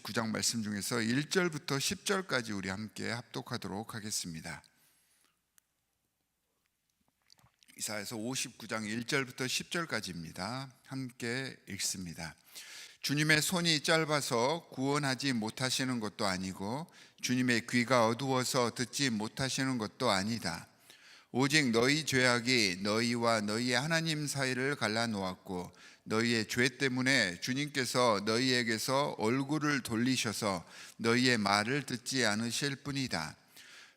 59장 말씀 중에서 1절부터 10절까지 우리 함께 합독하도록 하겠습니다. 이사야서 59장 1절부터 10절까지입니다. 함께 읽습니다. 주님의 손이 짧아서 구원하지 못하시는 것도 아니고 주님의 귀가 어두워서 듣지 못하시는 것도 아니다. 오직 너희 죄악이 너희와 너희의 하나님 사이를 갈라놓았고 너희의 죄 때문에 주님께서 너희에게서 얼굴을 돌리셔서 너희의 말을 듣지 않으실 뿐이다.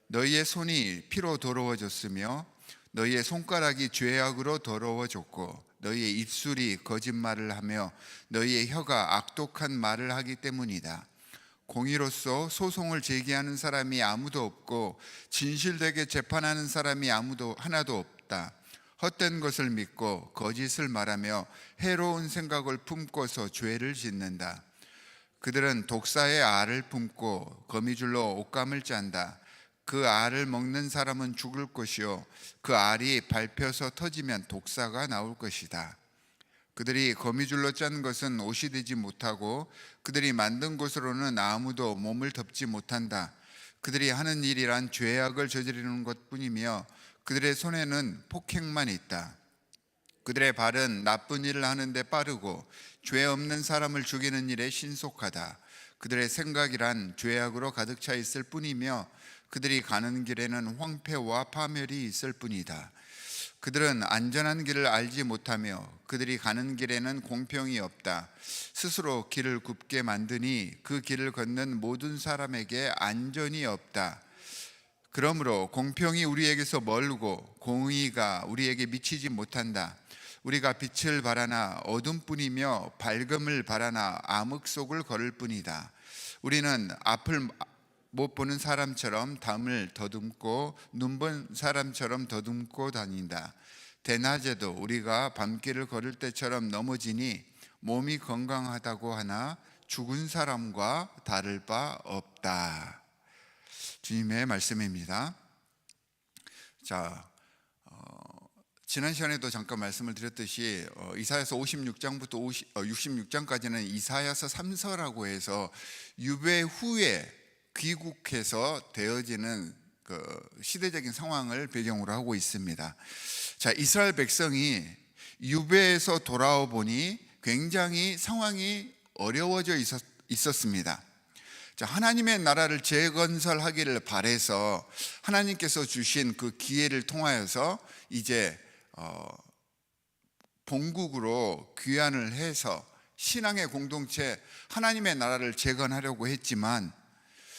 너희의 손이 피로 더러워졌으며 너희의 손가락이 죄악으로 더러워졌고 너희의 입술이 거짓말을 하며 너희의 혀가 악독한 말을 하기 때문이다. 공의로서 소송을 제기하는 사람이 아무도 없고 진실되게 재판하는 사람이 하나도 없다. 헛된 것을 믿고 거짓을 말하며 해로운 생각을 품고서 죄를 짓는다. 그들은 독사의 알을 품고 거미줄로 옷감을 짠다. 그 알을 먹는 사람은 죽을 것이요 그 알이 밟혀서 터지면 독사가 나올 것이다. 그들이 거미줄로 짠 것은 옷이 되지 못하고 그들이 만든 것으로는 아무도 몸을 덮지 못한다. 그들이 하는 일이란 죄악을 저지르는 것뿐이며 그들의 손에는 폭행만 있다. 그들의 발은 나쁜 일을 하는데 빠르고 죄 없는 사람을 죽이는 일에 신속하다. 그들의 생각이란 죄악으로 가득 차 있을 뿐이며 그들이 가는 길에는 황폐와 파멸이 있을 뿐이다. 그들은 안전한 길을 알지 못하며 그들이 가는 길에는 공평이 없다. 스스로 길을 굽게 만드니 그 길을 걷는 모든 사람에게 안전이 없다. 그러므로 공평이 우리에게서 멀고 공의가 우리에게 미치지 못한다. 우리가 빛을 바라나 어둠뿐이며 밝음을 바라나 암흑 속을 걸을 뿐이다. 우리는 앞을 못 보는 사람처럼 담을 더듬고 눈먼 사람처럼 더듬고 다닌다. 대낮에도 우리가 밤길을 걸을 때처럼 넘어지니 몸이 건강하다고 하나 죽은 사람과 다를 바 없다. 주님의 말씀입니다. 지난 시간에도 잠깐 말씀을 드렸듯이 이사야서 56장부터 66장까지는 이사야서 3서라고 해서 유배 후에 귀국해서 되어지는 그 시대적인 상황을 배경으로 하고 있습니다. 자, 이스라엘 백성이 유배에서 돌아와 보니 굉장히 상황이 어려워져 있었습니다. 자, 하나님의 나라를 재건설하기를 바라서 하나님께서 주신 그 기회를 통하여서 이제 본국으로 귀환을 해서 신앙의 공동체 하나님의 나라를 재건하려고 했지만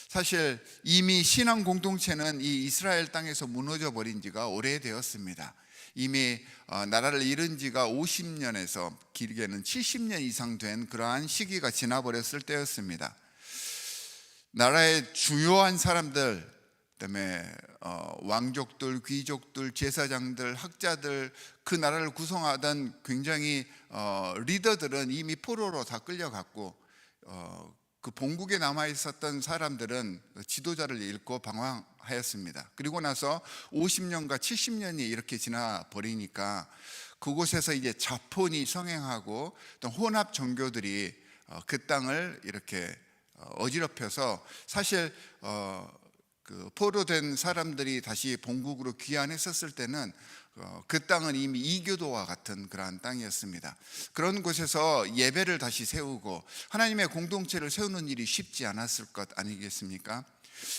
사실 이미 신앙 공동체는 이 이스라엘 땅에서 무너져 버린 지가 오래되었습니다. 이미 나라를 잃은 지가 50년에서 길게는 70년 이상 된 그러한 시기가 지나버렸을 때였습니다. 나라의 주요한 사람들, 그다음에 왕족들, 귀족들, 제사장들, 학자들, 그 나라를 구성하던 굉장히 리더들은 이미 포로로 다 끌려갔고 그 본국에 남아 있었던 사람들은 지도자를 잃고 방황하였습니다. 그리고 나서 50년과 70년이 이렇게 지나 버리니까 그곳에서 이제 자폰이 성행하고 또 혼합 종교들이 그 땅을 이렇게 어지럽혀서 사실 그 포로된 사람들이 다시 본국으로 귀환했었을 때는 그 땅은 이미 이교도와 같은 그러한 땅이었습니다. 그런 곳에서 예배를 다시 세우고 하나님의 공동체를 세우는 일이 쉽지 않았을 것 아니겠습니까?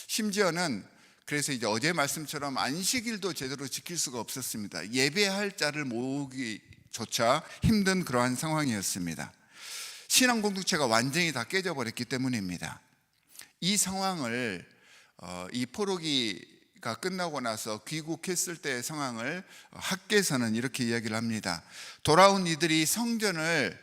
심지어는 그래서 이제 어제 말씀처럼 안식일도 제대로 지킬 수가 없었습니다. 예배할 자를 모으기조차 힘든 그러한 상황이었습니다. 신앙 공동체가 완전히 다 깨져버렸기 때문입니다. 이 상황을 이 포로기가 끝나고 나서 귀국했을 때의 상황을 학개서는 이렇게 이야기를 합니다. 돌아온 이들이 성전을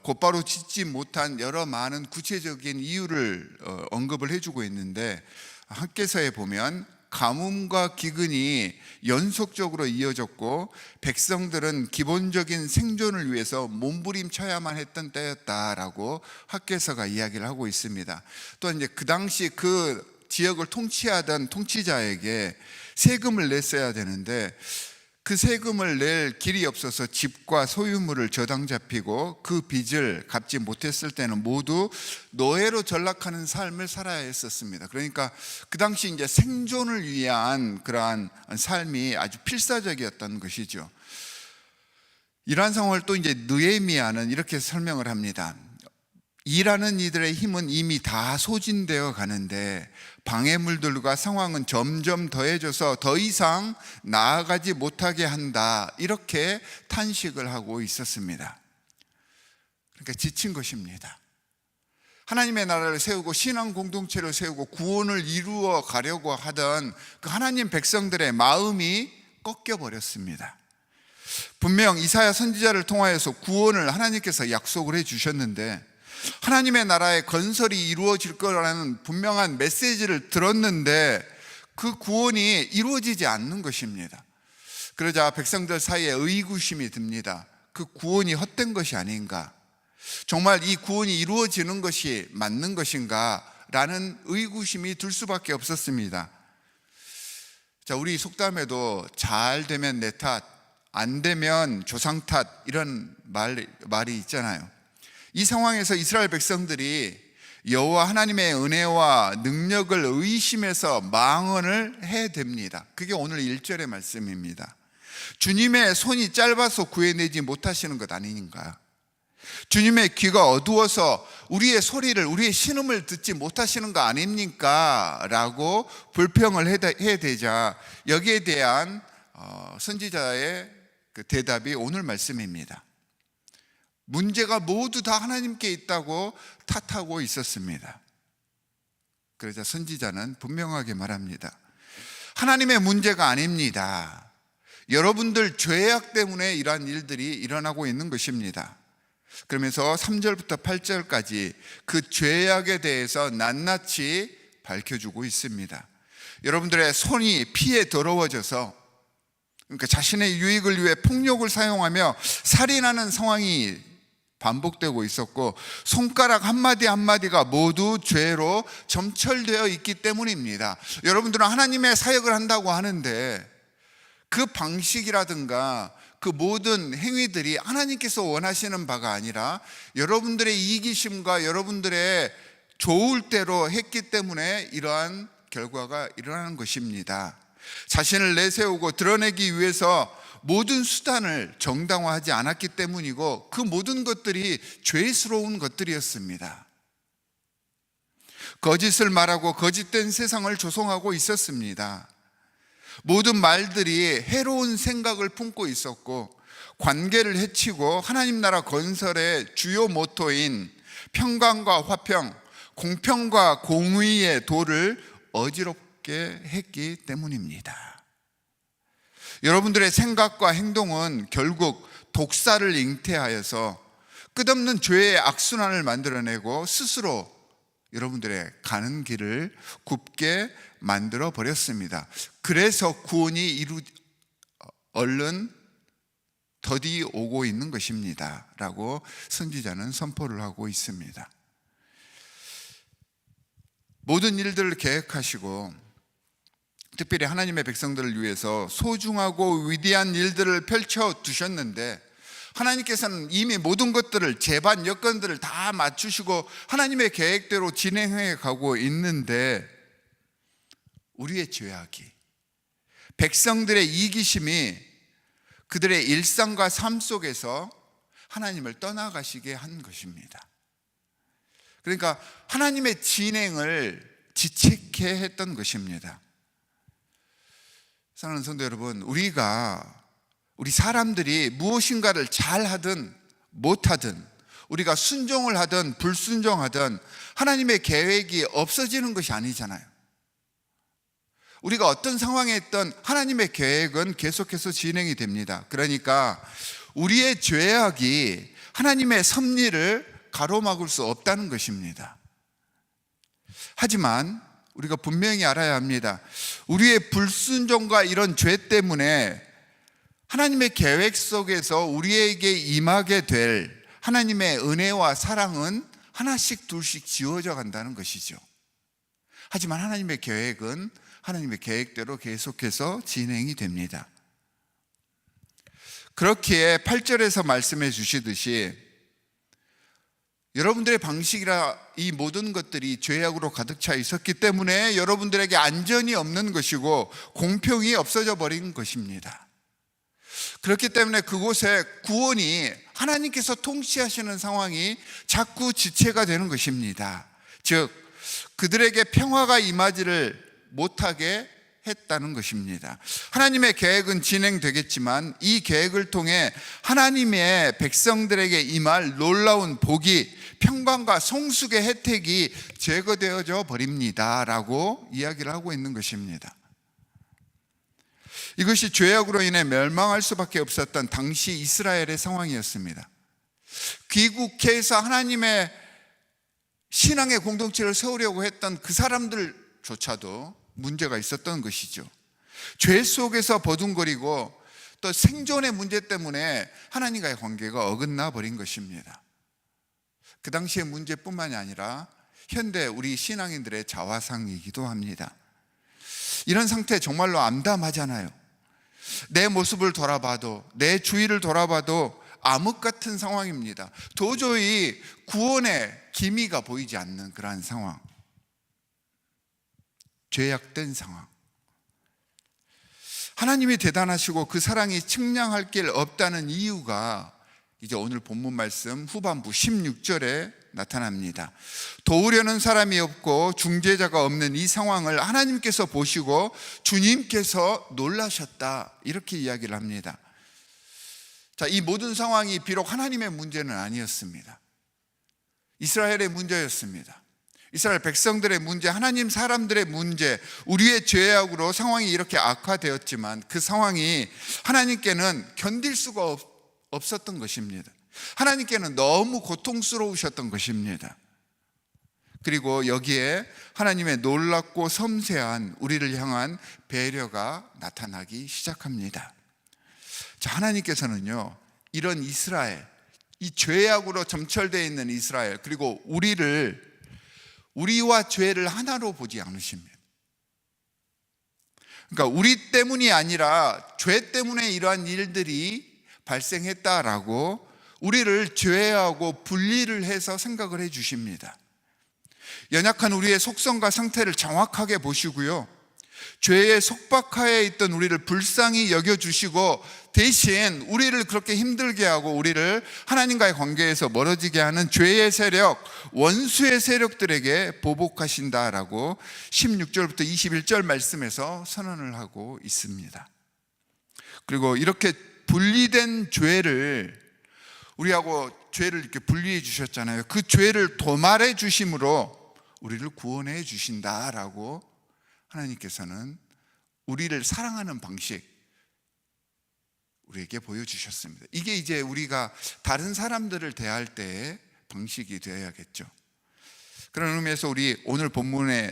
곧바로 짓지 못한 여러 많은 구체적인 이유를 언급을 해주고 있는데 학개서에 보면 가뭄과 기근이 연속적으로 이어졌고 백성들은 기본적인 생존을 위해서 몸부림쳐야만 했던 때였다라고 학개서가 이야기를 하고 있습니다. 또 이제 그 당시 그 지역을 통치하던 통치자에게 세금을 냈어야 되는데 그 세금을 낼 길이 없어서 집과 소유물을 저당 잡히고 그 빚을 갚지 못했을 때는 모두 노예로 전락하는 삶을 살아야 했었습니다. 그러니까 그 당시 이제 생존을 위한 그러한 삶이 아주 필사적이었던 것이죠. 이러한 상황을 또 이제 느헤미야는 이렇게 설명을 합니다. 일하는 이들의 힘은 이미 다 소진되어 가는데 방해물들과 상황은 점점 더해져서 더 이상 나아가지 못하게 한다, 이렇게 탄식을 하고 있었습니다. 그러니까 지친 것입니다. 하나님의 나라를 세우고 신앙 공동체를 세우고 구원을 이루어 가려고 하던 그 하나님 백성들의 마음이 꺾여 버렸습니다. 분명 이사야 선지자를 통하여서 구원을 하나님께서 약속을 해 주셨는데, 하나님의 나라의 건설이 이루어질 거라는 분명한 메시지를 들었는데 그 구원이 이루어지지 않는 것입니다. 그러자 백성들 사이에 의구심이 듭니다. 그 구원이 헛된 것이 아닌가? 정말 이 구원이 이루어지는 것이 맞는 것인가? 라는 의구심이 들 수밖에 없었습니다. 자, 우리 속담에도 잘 되면 내 탓, 안 되면 조상 탓, 이런 말이 있잖아요. 이 상황에서 이스라엘 백성들이 여호와 하나님의 은혜와 능력을 의심해서 망언을 해댑니다. 그게 오늘 1절의 말씀입니다. 주님의 손이 짧아서 구해내지 못하시는 것 아닌가? 주님의 귀가 어두워서 우리의 소리를, 우리의 신음을 듣지 못하시는 거 아닙니까? 라고 불평을 해대자 여기에 대한 선지자의 그 대답이 오늘 말씀입니다. 문제가 모두 다 하나님께 있다고 탓하고 있었습니다. 그러자 선지자는 분명하게 말합니다. 하나님의 문제가 아닙니다. 여러분들 죄악 때문에 이러한 일들이 일어나고 있는 것입니다. 그러면서 3절부터 8절까지 그 죄악에 대해서 낱낱이 밝혀주고 있습니다. 여러분들의 손이 피에 더러워져서, 그러니까 자신의 유익을 위해 폭력을 사용하며 살인하는 상황이 반복되고 있었고, 손가락 한마디 한마디가 모두 죄로 점철되어 있기 때문입니다. 여러분들은 하나님의 사역을 한다고 하는데 그 방식이라든가 그 모든 행위들이 하나님께서 원하시는 바가 아니라 여러분들의 이기심과 여러분들의 좋을 대로 했기 때문에 이러한 결과가 일어나는 것입니다. 자신을 내세우고 드러내기 위해서 모든 수단을 정당화하지 않았기 때문이고, 그 모든 것들이 죄스러운 것들이었습니다. 거짓을 말하고 거짓된 세상을 조성하고 있었습니다. 모든 말들이 해로운 생각을 품고 있었고, 관계를 해치고 하나님 나라 건설의 주요 모토인 평강과 화평, 공평과 공의의 도를 어지럽게 했기 때문입니다. 여러분들의 생각과 행동은 결국 독사를 잉태하여서 끝없는 죄의 악순환을 만들어내고 스스로 여러분들의 가는 길을 굽게 만들어 버렸습니다. 그래서 구원이 얼른 더디 오고 있는 것입니다 라고 선지자는 선포를 하고 있습니다. 모든 일들을 계획하시고 특별히 하나님의 백성들을 위해서 소중하고 위대한 일들을 펼쳐 두셨는데, 하나님께서는 이미 모든 것들을, 재반 여건들을 다 맞추시고 하나님의 계획대로 진행해 가고 있는데, 우리의 죄악이, 백성들의 이기심이 그들의 일상과 삶 속에서 하나님을 떠나가시게 한 것입니다. 그러니까 하나님의 진행을 지체케 했던 것입니다. 사랑하는 성도 여러분, 우리 사람들이 무엇인가를 잘하든 못하든, 우리가 순종을 하든 불순종하든 하나님의 계획이 없어지는 것이 아니잖아요. 우리가 어떤 상황에 있든 하나님의 계획은 계속해서 진행이 됩니다. 그러니까 우리의 죄악이 하나님의 섭리를 가로막을 수 없다는 것입니다. 하지만 우리가 분명히 알아야 합니다. 우리의 불순종과 이런 죄 때문에 하나님의 계획 속에서 우리에게 임하게 될 하나님의 은혜와 사랑은 하나씩 둘씩 지워져 간다는 것이죠. 하지만 하나님의 계획은 하나님의 계획대로 계속해서 진행이 됩니다. 그렇기에 8절에서 말씀해 주시듯이 여러분들의 방식이라 이 모든 것들이 죄악으로 가득 차 있었기 때문에 여러분들에게 안전이 없는 것이고 공평이 없어져 버린 것입니다. 그렇기 때문에 그곳에 구원이 하나님께서 통치하시는 상황이 자꾸 지체가 되는 것입니다. 즉 그들에게 평화가 임하지를 못하게 했다는 것입니다. 하나님의 계획은 진행되겠지만 이 계획을 통해 하나님의 백성들에게 임할 놀라운 복이, 평강과 성숙의 혜택이 제거되어져 버립니다 라고 이야기를 하고 있는 것입니다. 이것이 죄악으로 인해 멸망할 수밖에 없었던 당시 이스라엘의 상황이었습니다. 귀국해서 하나님의 신앙의 공동체를 세우려고 했던 그 사람들조차도 문제가 있었던 것이죠. 죄 속에서 버둥거리고 또 생존의 문제 때문에 하나님과의 관계가 어긋나 버린 것입니다. 그 당시의 문제뿐만이 아니라 현대 우리 신앙인들의 자화상이기도 합니다. 이런 상태 정말로 암담하잖아요. 내 모습을 돌아봐도, 내 주위를 돌아봐도 암흑 같은 상황입니다. 도저히 구원의 기미가 보이지 않는 그러한 상황, 죄악된 상황. 하나님이 대단하시고 그 사랑이 측량할 길 없다는 이유가 이제 오늘 본문 말씀 후반부 16절에 나타납니다. 도우려는 사람이 없고 중재자가 없는 이 상황을 하나님께서 보시고 주님께서 놀라셨다, 이렇게 이야기를 합니다. 자, 이 모든 상황이 비록 하나님의 문제는 아니었습니다. 이스라엘의 문제였습니다. 이스라엘 백성들의 문제, 하나님 사람들의 문제, 우리의 죄악으로 상황이 이렇게 악화되었지만 그 상황이 하나님께는 견딜 수가 없었던 것입니다. 하나님께는 너무 고통스러우셨던 것입니다. 그리고 여기에 하나님의 놀랍고 섬세한 우리를 향한 배려가 나타나기 시작합니다. 자, 하나님께서는요, 이런 이스라엘, 이 죄악으로 점철되어 있는 이스라엘, 그리고 우리와 죄를 하나로 보지 않으십니다. 그러니까 우리 때문이 아니라 죄 때문에 이러한 일들이 발생했다라고 우리를 죄하고 분리를 해서 생각을 해 주십니다. 연약한 우리의 속성과 상태를 정확하게 보시고요, 죄의 속박하에 있던 우리를 불쌍히 여겨주시고 대신 우리를 그렇게 힘들게 하고 우리를 하나님과의 관계에서 멀어지게 하는 죄의 세력, 원수의 세력들에게 보복하신다라고 16절부터 21절 말씀에서 선언을 하고 있습니다. 그리고 이렇게 분리된 죄를, 우리하고 죄를 이렇게 분리해 주셨잖아요. 그 죄를 도말해 주심으로 우리를 구원해 주신다라고 하나님께서는 우리를 사랑하는 방식 우리에게 보여주셨습니다. 이게 이제 우리가 다른 사람들을 대할 때의 방식이 되어야겠죠. 그런 의미에서 우리 오늘 본문의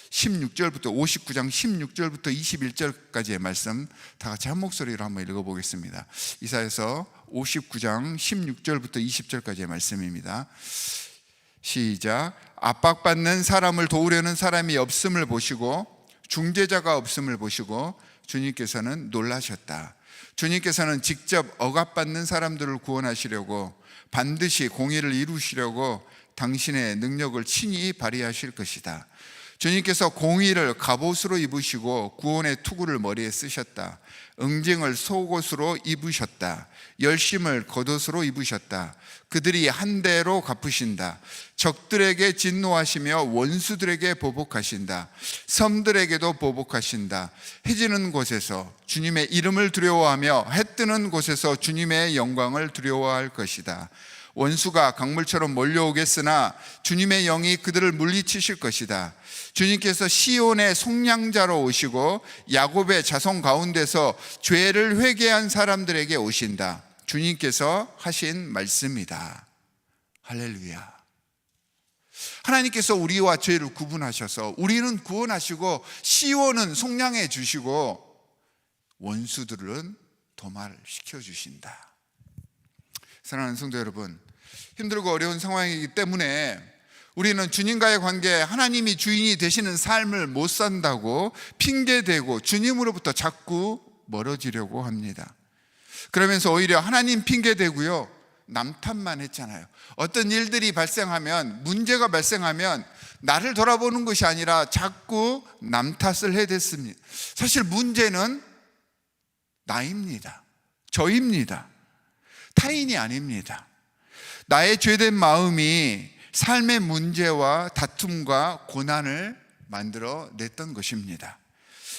16절부터 59장 16절부터 21절까지의 말씀 다 같이 한 목소리로 한번 읽어보겠습니다. 이사야서 59장 16절부터 20절까지의 말씀입니다. 시작. 압박받는 사람을 도우려는 사람이 없음을 보시고 중재자가 없음을 보시고 주님께서는 놀라셨다. 주님께서는 직접 억압받는 사람들을 구원하시려고 반드시 공의를 이루시려고 당신의 능력을 친히 발휘하실 것이다. 주님께서 공의를 갑옷으로 입으시고 구원의 투구를 머리에 쓰셨다. 응징을 속옷으로 입으셨다. 열심을 겉옷으로 입으셨다. 그들이 한 대로 갚으신다. 적들에게 진노하시며 원수들에게 보복하신다. 섬들에게도 보복하신다. 해지는 곳에서 주님의 이름을 두려워하며 해 뜨는 곳에서 주님의 영광을 두려워할 것이다. 원수가 강물처럼 몰려오겠으나 주님의 영이 그들을 물리치실 것이다. 주님께서 시온의 속량자로 오시고 야곱의 자손 가운데서 죄를 회개한 사람들에게 오신다. 주님께서 하신 말씀이다. 할렐루야. 하나님께서 우리와 죄를 구분하셔서 우리는 구원하시고 시온은 속량해 주시고 원수들은 도말시켜 주신다. 사랑하는 성도 여러분, 힘들고 어려운 상황이기 때문에 우리는 주님과의 관계, 하나님이 주인이 되시는 삶을 못 산다고 핑계대고 주님으로부터 자꾸 멀어지려고 합니다. 그러면서 오히려 하나님 핑계 대고요, 남 탓만 했잖아요. 어떤 일들이 발생하면, 문제가 발생하면 나를 돌아보는 것이 아니라 자꾸 남 탓을 해댔습니다. 사실 문제는 나입니다. 저입니다. 타인이 아닙니다. 나의 죄된 마음이 삶의 문제와 다툼과 고난을 만들어 냈던 것입니다.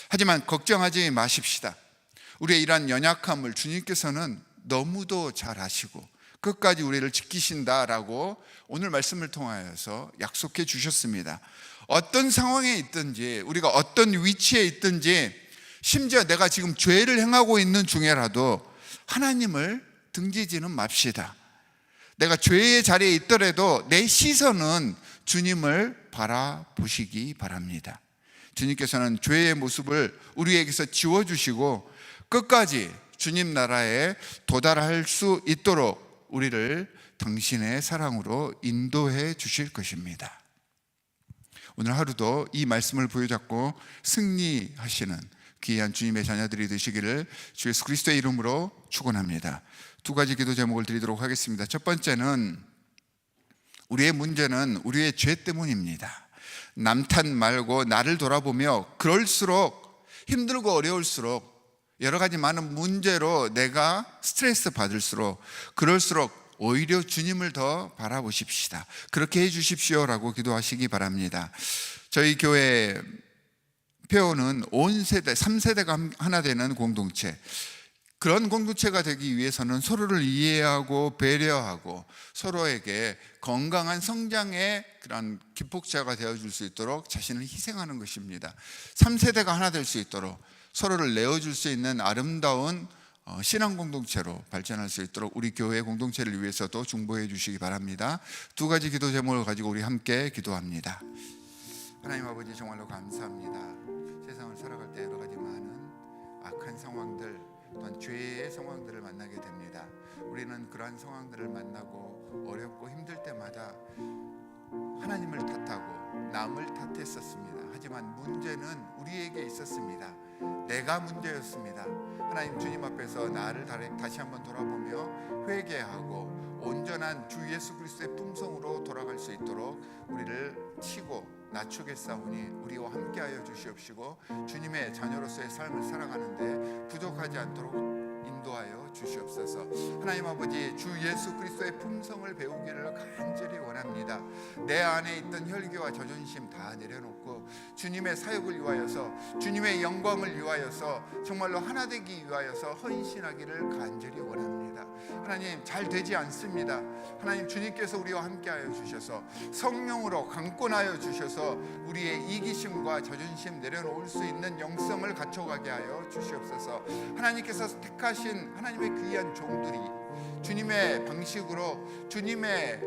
하지만 걱정하지 마십시다. 우리의 이러한 연약함을 주님께서는 너무도 잘 아시고 끝까지 우리를 지키신다라고 오늘 말씀을 통하여서 약속해 주셨습니다. 어떤 상황에 있든지, 우리가 어떤 위치에 있든지, 심지어 내가 지금 죄를 행하고 있는 중에라도 하나님을 등지지는 맙시다. 내가 죄의 자리에 있더라도 내 시선은 주님을 바라보시기 바랍니다. 주님께서는 죄의 모습을 우리에게서 지워주시고 끝까지 주님 나라에 도달할 수 있도록 우리를 당신의 사랑으로 인도해 주실 것입니다. 오늘 하루도 이 말씀을 부여잡고 승리하시는 귀한 주님의 자녀들이 되시기를 주 예수 그리스도의 이름으로 축원합니다. 두 가지 기도 제목을 드리도록 하겠습니다. 첫 번째는, 우리의 문제는 우리의 죄 때문입니다. 남 탓 말고 나를 돌아보며, 그럴수록 힘들고 어려울수록, 여러 가지 많은 문제로 내가 스트레스 받을수록, 그럴수록 오히려 주님을 더 바라보십시다. 그렇게 해주십시오라고 기도하시기 바랍니다. 저희 교회 표어는 온 세대, 3세대가 하나 되는 공동체, 그런 공동체가 되기 위해서는 서로를 이해하고 배려하고 서로에게 건강한 성장의 그런 기폭제가 되어줄 수 있도록 자신을 희생하는 것입니다. 3세대가 하나 될 수 있도록 서로를 내어줄 수 있는 아름다운 신앙 공동체로 발전할 수 있도록 우리 교회 공동체를 위해서도 중보해 주시기 바랍니다. 두 가지 기도 제목을 가지고 우리 함께 기도합니다. 하나님 아버지, 정말로 감사합니다. 세상을 살아갈 때 여러 가지 많은 악한 상황들, 또한 죄의 상황들을 만나게 됩니다. 우리는 그러한 상황들을 만나고 어렵고 힘들 때마다 하나님을 탓하고 남을 탓했었습니다. 하지만 문제는 우리에게 있었습니다. 내가 문제였습니다. 하나님, 주님 앞에서 나를 다시 한번 돌아보며 회개하고 온전한 주 예수 그리스도의 품성으로 돌아갈 수 있도록 우리를 치고 낮추겠사오니 우리와 함께하여 주시옵시고, 주님의 자녀로서의 삶을 살아가는데 부족하지 않도록 인도하여 주시옵소서. 하나님 아버지, 주 예수 그리스도의 품성을 배우기를 간절히 원합니다. 내 안에 있던 혈기와 자존심 다 내려놓고 주님의 사역을 위하여서, 주님의 영광을 위하여서, 정말로 하나 되기 위하여서 헌신하기를 간절히 원합니다. 하나님, 잘 되지 않습니다. 하나님, 주님께서 우리와 함께하여 주셔서 성령으로 강권하여 주셔서 우리의 이기심과 자존심 내려놓을 수 있는 영성을 갖춰가게 하여 주시옵소서. 하나님께서 택하신 하나님의 귀한 종들이 주님의 방식으로, 주님의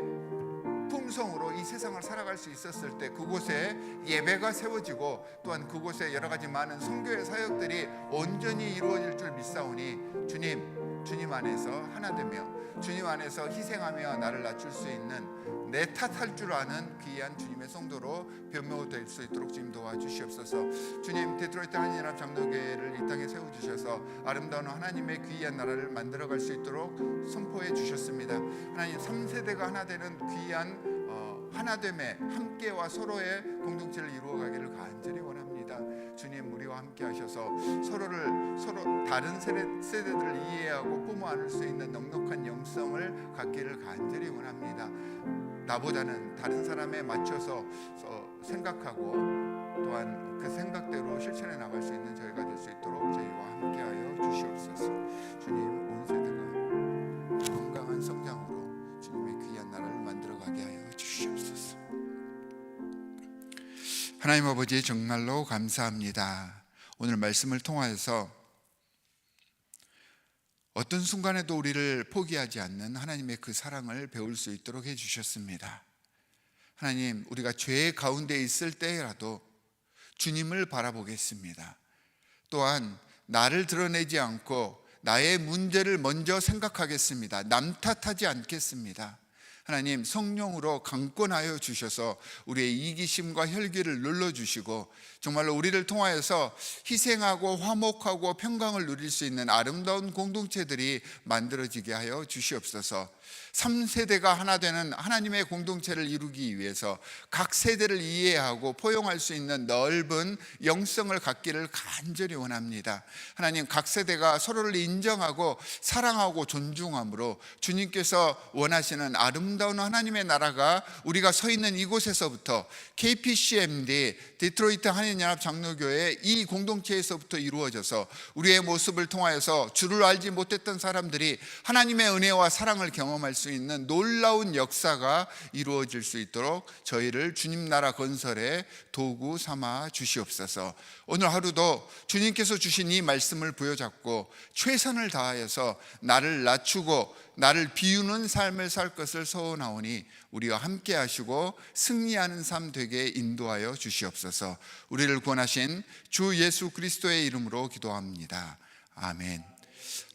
품성으로 이 세상을 살아갈 수 있었을 때 그곳에 예배가 세워지고, 또한 그곳에 여러 가지 많은 선교의 사역들이 온전히 이루어질 줄 믿사오니, 주님 안에서 하나 되며 주님 안에서 희생하며 나를 낮출 수 있는, 내 탓할 줄 아는 귀한 주님의 성도로 변모될 수 있도록 주님 도와주시옵소서. 주님, 데트로이트 한인연합 장로교회를 이 땅에 세워주셔서 아름다운 하나님의 귀한 나라를 만들어갈 수 있도록 선포해 주셨습니다. 하나님, 3세대가 하나 되는 귀한 하나됨의 함께와 서로의 공동체를 이루어가기를 간절히 원합니다. 주님, 우리와 함께 하셔서 서로 다른 세대들을 이해하고 품어 안을 수 있는 넉넉한 영성을 갖기를 간절히 원합니다. 나보다는 다른 사람에 맞춰서 생각하고, 또한 그 생각대로 실천해 나갈 수 있는 저희가 될 수 있도록 저희와 함께하여 주시옵소서. 주님, 온 세대가 건강한 성장으로 주님의 귀한 나라를 만들어가게 하여 주시옵소서. 하나님 아버지, 정말로 감사합니다. 오늘 말씀을 통하여서 어떤 순간에도 우리를 포기하지 않는 하나님의 그 사랑을 배울 수 있도록 해주셨습니다. 하나님, 우리가 죄 가운데 있을 때라도 주님을 바라보겠습니다. 또한 나를 드러내지 않고 나의 문제를 먼저 생각하겠습니다. 남 탓하지 않겠습니다. 하나님 성령으로 강권하여 주셔서 우리의 이기심과 혈기를 눌러주시고 정말로 우리를 통하여서 희생하고 화목하고 평강을 누릴 수 있는 아름다운 공동체들이 만들어지게 하여 주시옵소서. 3세대가 하나 되는 하나님의 공동체를 이루기 위해서 각 세대를 이해하고 포용할 수 있는 넓은 영성을 갖기를 간절히 원합니다. 하나님, 각 세대가 서로를 인정하고 사랑하고 존중함으로 주님께서 원하시는 아름다운 하나님의 나라가 우리가 서 있는 이곳에서부터 KPCMD 디트로이트 한인연합장로교회 이 공동체에서부터 이루어져서 우리의 모습을 통하여서 주를 알지 못했던 사람들이 하나님의 은혜와 사랑을 경험할 수 있는 놀라운 역사가 이루어질 수 있도록 저희를 주님 나라 건설의 도구 삼아 주시옵소서. 오늘 하루도 주님께서 주신 이 말씀을 부여잡고 최선을 다하여서 나를 낮추고 나를 비우는 삶을 살 것을 소원하오니 우리와 함께 하시고 승리하는 삶 되게 인도하여 주시옵소서. 우리를 구원하신 주 예수 그리스도의 이름으로 기도합니다. 아멘.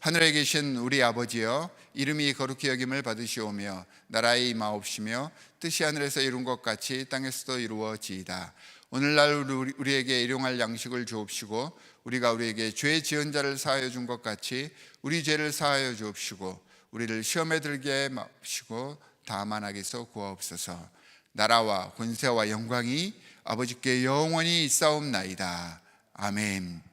하늘에 계신 우리 아버지여, 이름이 거룩히 여김을 받으시오며 나라의 임하옵시며 뜻이 하늘에서 이룬 것 같이 땅에서도 이루어지이다. 오늘날 우리에게 일용할 양식을 주옵시고 우리가 우리에게 죄 지은 자를 사하여 준 것 같이 우리 죄를 사하여 주옵시고 우리를 시험에 들게 마시고 다만 악에서 구하옵소서. 나라와 권세와 영광이 아버지께 영원히 있사옵나이다. 아멘.